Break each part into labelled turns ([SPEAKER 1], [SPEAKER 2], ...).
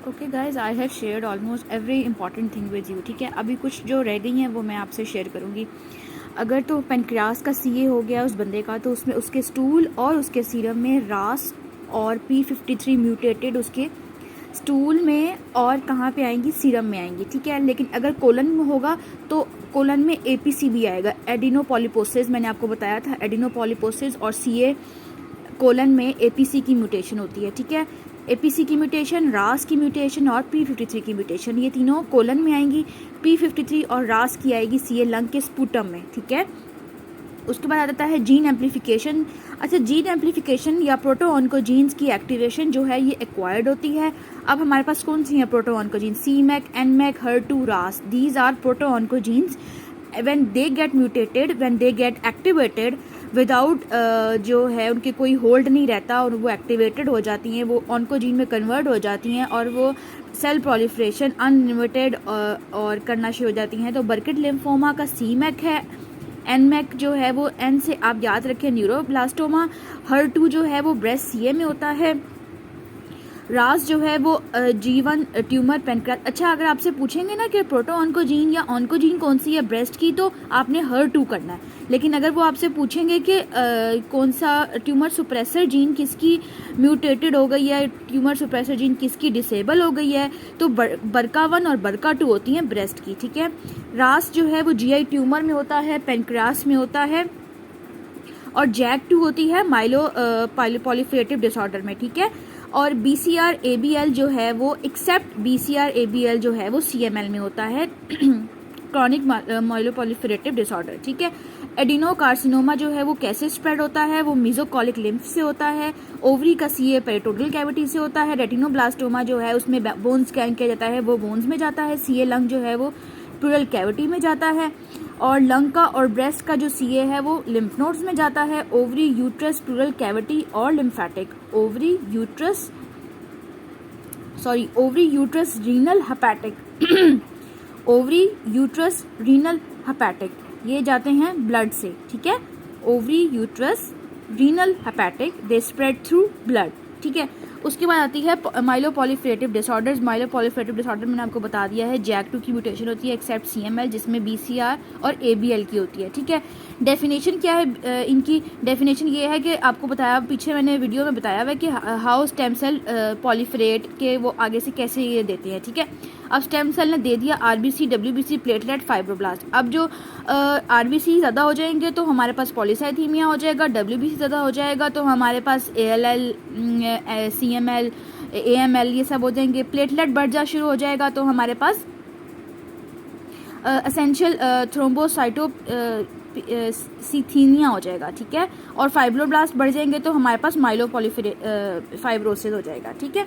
[SPEAKER 1] Okay guys, I have shared almost every important thing with you. ठीक है, अभी कुछ जो रह गई हैं वो मैं आपसे शेयर करूँगी। अगर तो पेनक्रियास का सीए हो गया उस बंदे का, तो उसमें उसके स्टूल और उसके सीरम में रास और P53 म्यूटेटेड उसके स्टूल में और कहाँ पे आएंगी, सीरम में आएंगी। ठीक है, लेकिन अगर कोलन में होगा तो कोलन में APC भी आएगा, एडिनोपॉलीपोसिस। मैंने आपको बताया था एडिनोपॉलीपोसिस और CA कोलन में APC की म्यूटेशन होती है। ठीक है, APC की म्यूटेशन, रास की म्यूटेशन और P53 की म्यूटेशन, ये तीनों कोलन में आएंगी। P53 और रास की आएगी CA लंग के स्पूटम में। ठीक है, उसके बाद आ जाता है जीन एम्प्लीफिकेशन। अच्छा, जीन एम्प्लीफिकेशन या प्रोटोऑन्कोजीन्स की एक्टिवेशन जो है ये एक्वायर्ड होती है। अब हमारे पास कौन सी है protooncogene? CMAC, NMAC, HER2, RAS, these are protooncogenes. when they get mutated, when they get activated without जो है उनके कोई होल्ड नहीं रहता और वो एक्टिवेटेड हो जाती हैं, वो ऑन्कोजीन में कन्वर्ट हो जाती हैं और वो सेल प्रोलिफरेशन अनलिमिटेड और करना शुरू हो जाती हैं। तो बर्किट लिम्फोमा का CMAC है, NMAC जो है वो N से आप याद रखें न्यूरोब्लास्टोमा, HER2 जो है वो ब्रेस्ट CA में होता है, रास जो है वो G1 ट्यूमर पेनक्रियास। अच्छा, अगर आपसे पूछेंगे ना कि प्रोटो ऑन्कोजीन या ऑन्कोजीन कौन सी है ब्रेस्ट की, तो आपने HER2 करना है। लेकिन अगर वो आपसे पूछेंगे कि कौन सा ट्यूमर सुप्रेसर जीन किसकी म्यूटेटेड हो गई है, ट्यूमर सुप्रेसर जीन किसकी डिसेबल हो गई है, तो BRCA1 और BRCA2 होती हैं ब्रेस्ट की। ठीक है, रास जो है वो GI ट्यूमर में होता है, पेनक्रियास में होता है, और JAK2 होती है माइलो पॉलीफेरेटिव डिसऑर्डर में। ठीक है, और BCR-ABL जो है वो एक्सेप्ट BCR-ABL जो है वो CML में होता है, क्रॉनिक माइलोपॉलीफेरेटिव डिसऑर्डर। ठीक है, एडिनोकार्सिनोमा जो है वो कैसे स्प्रेड होता है? वो मीजोकॉलिक लिम्फ से होता है, ओवरी का CA पेरिटोनल कैविटी से होता है। रेटिनोब्लास्टोमा जो है उसमें बोन स्कैन किया जाता है, वो बोन्स में जाता है। CA लंग जो है वो प्लूरल कैविटी में जाता है, और लंग का और ब्रेस्ट का जो CA है वो लिम्फ नोड्स में जाता है। ओवरी, यूट्रस, प्लूरल कैविटी और lymphatic. Ovary uterus renal hepatic ovary uterus renal hepatic, ये जाते हैं ब्लड से। ठीक है, ovary uterus renal hepatic, they spread through blood. ठीक है, उसके बाद आती है माइलोपॉलीफेरेटिव डिसऑर्डर्स। माइलोपॉलीफेरेटिव डिसऑर्डर मैंने आपको बता दिया है, JAK2 की म्यूटेशन होती है एक्सेप्ट CML, जिसमें BCR और ABL की होती है। ठीक है, डेफिनेशन क्या है इनकी? डेफिनेशन ये है कि आपको बताया, पीछे मैंने वीडियो में बताया हुआ है कि हाउ स्टेम सेल पॉलीफरेट के वो आगे से कैसे ये देते हैं। ठीक है, अब स्टेम सेल ने दे दिया RBC, WBC, प्लेटलेट, फाइब्रोब्लास्ट। अब जो RBC ज़्यादा हो जाएंगे तो हमारे पास पॉलीसाइथीमिया हो जाएगा, WBC ज़्यादा हो जाएगा तो हमारे पास ALL, CML, AML ये सब हो जाएंगे। प्लेटलेट बढ़ जा शुरू हो जाएगा तो हमारे पास एसेंशियल थ्रोम्बोसाइटोसिथीनिया हो जाएगा। ठीक है, और फाइब्रोब्लास्ट बढ़ जाएंगे तो हमारे पास फाइब्रोसिस हो जाएगा। ठीक है,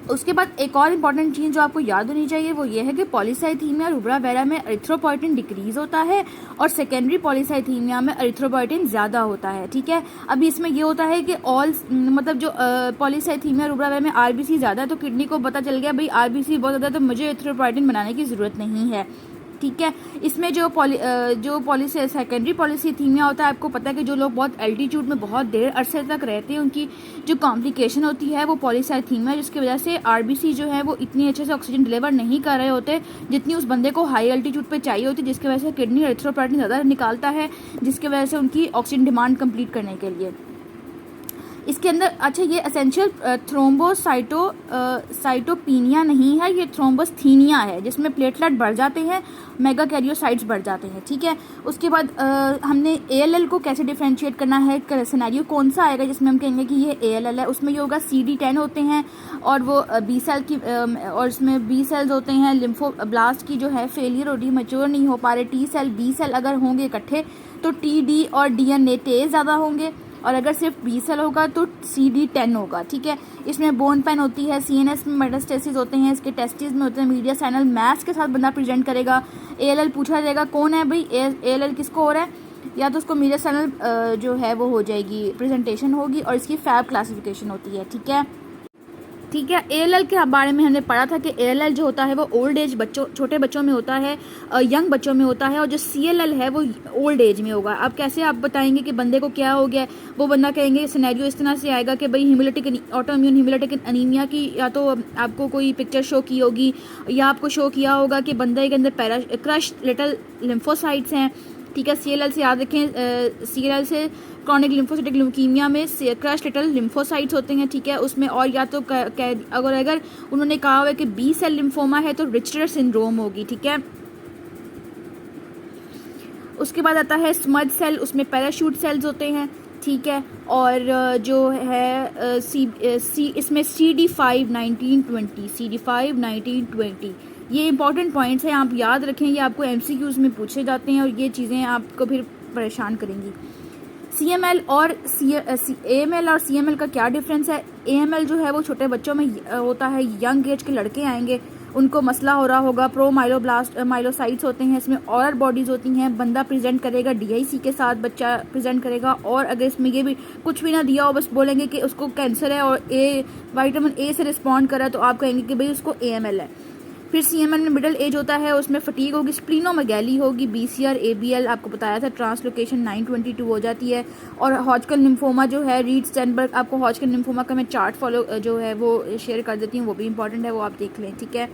[SPEAKER 1] उसके बाद एक और इम्पॉर्टेंट चीज़ जो आपको याद होनी चाहिए वो ये है कि पॉलीसाइथीमिया रूब्रा वेरा में एरिथ्रोपोइटिन डिक्रीज होता है और सेकेंडरी पॉलीसाइथीमिया में एरिथ्रोपोइटिन ज़्यादा होता है। ठीक है, अभी इसमें ये होता है कि मतलब जो पॉलीसाइथीमिया रूब्रा वेरा में RBC ज़्यादा है तो किडनी को पता चल गया भाई RBC बहुत ज़्यादा है तो मुझे एरिथ्रोपोइटिन बनाने की ज़रूरत नहीं है। ठीक है, इसमें जो सेकेंडरी पॉलीसाइथीमिया होता है, आपको पता है कि जो लोग बहुत एल्टीट्यूड में बहुत देर अरसे तक रहते हैं उनकी जो कॉम्प्लिकेशन होती है वो पॉलीसाइथीमिया, जिसकी वजह से RBC जो है वो इतनी अच्छे से ऑक्सीजन डिलीवर नहीं कर रहे होते जितनी उस बंदे को हाई एल्टीट्यूड पे चाहिए होती, जिसकी वजह से किडनी एरिथ्रोपोइटिन ज़्यादा निकालता है, जिसकी वजह से उनकी ऑक्सीजन डिमांड कंप्लीट करने के लिए इसके अंदर। अच्छा, ये एसेंशियल थ्रोम्बोसाइटोपीनिया नहीं है, ये थ्रोम्बोस्थीनिया है, जिसमें प्लेटलेट बढ़ जाते हैं, मेगा कैरियोसाइट्स बढ़ जाते हैं। ठीक है, उसके बाद हमने ALL को कैसे डिफ्रेंशिएट करना है, सिनेरियो कौन सा आएगा जिसमें हम कहेंगे कि ये ALL है? उसमें ये होगा CD10 होते हैं और वो B सेल की और इसमें B सेल्स होते हैं, लिम्फोब्लास्ट की जो है फेलियर हो रही, मैच्योर नहीं हो पा रहे, T सेल B सेल अगर होंगे इकट्ठे तो TD और DNA तेज ज़्यादा होंगे, और अगर सिर्फ B सेल होगा तो CD10 होगा। ठीक है, इसमें बोन पेन होती है, CNS में मेटास्टेसिस होते हैं, इसके टेस्टिस में होते हैं, मीडिया साइनल मैस के साथ बंदा प्रेजेंट करेगा। ALL पूछा जाएगा कौन है भाई, ALL किसको हो रहा है, या तो उसको मीडिया साइनल जो है वो हो जाएगी, प्रेजेंटेशन होगी, और इसकी फैब क्लासिफिकेशन होती है। ठीक है, ठीक है। ALL के बारे में हमने पढ़ा था कि ALL जो होता है वो ओल्ड एज बच्चों, छोटे बच्चों में होता है, यंग बच्चों में होता है, और जो CLL है वो ओल्ड एज में होगा। अब कैसे आप बताएंगे कि बंदे को क्या हो गया है? वो बंदा कहेंगे सिनेरियो इस तरह से आएगा कि भाई हीमोलिटिक ऑटोइम्यून हीमोलिटिक अनीमिया की या तो आपको कोई पिक्चर शो की होगी या आपको शो किया होगा कि बंदे के अंदर क्रश्ड लिटल लिम्फोसाइट्स हैं। ठीक है, CLL से याद रखें, CLL से क्रॉनिक लिम्फोसिटिक ल्यूकीमिया में क्रश लिटल लिम्फोसाइट्स होते हैं। ठीक है, उसमें और या तो अगर उन्होंने कहा हुआ है कि B सेल लिम्फोमा है तो रिचटर सिंड्रोम होगी। ठीक है, उसके बाद आता है स्मज सेल, उसमें पैराशूट सेल्स होते हैं। ठीक है, और जो है इसमें CD5 1920 CD5 1920 ये इंपॉर्टेंट पॉइंट्स हैं, आप याद रखें, ये आपको MCQs में पूछे जाते हैं और ये चीज़ें आपको फिर परेशान करेंगी। AML और CML का क्या डिफरेंस है? AML जो है वो छोटे बच्चों में होता है, यंग एज के लड़के आएंगे उनको मसला हो रहा होगा, प्रो माइलोसाइट्स होते हैं, इसमें ऑरल बॉडीज़ होती हैं, बंदा प्रेजेंट करेगा DIC के साथ, बच्चा प्रेजेंट करेगा, और अगर इसमें ये भी कुछ भी ना दिया हो, बस बोलेंगे कि उसको कैंसर है और विटामिन A से रिस्पॉन्ड करा, तो आप कहेंगे कि भाई उसको AML है। फिर CML में मिडिल एज होता है, उसमें फटीग होगी, स्प्लीनोमेगैली होगी, BCR ABL आपको बताया था, ट्रांसलोकेशन 922 हो जाती है, और हॉजकिन लिम्फोमा जो है रीड स्टेनबर्ग, आपको हॉजकिन लिम्फोमा का मैं चार्ट जो है वो शेयर कर देती हूँ, वो भी इंपॉर्टेंट है, वो आप देख लें। ठीक है।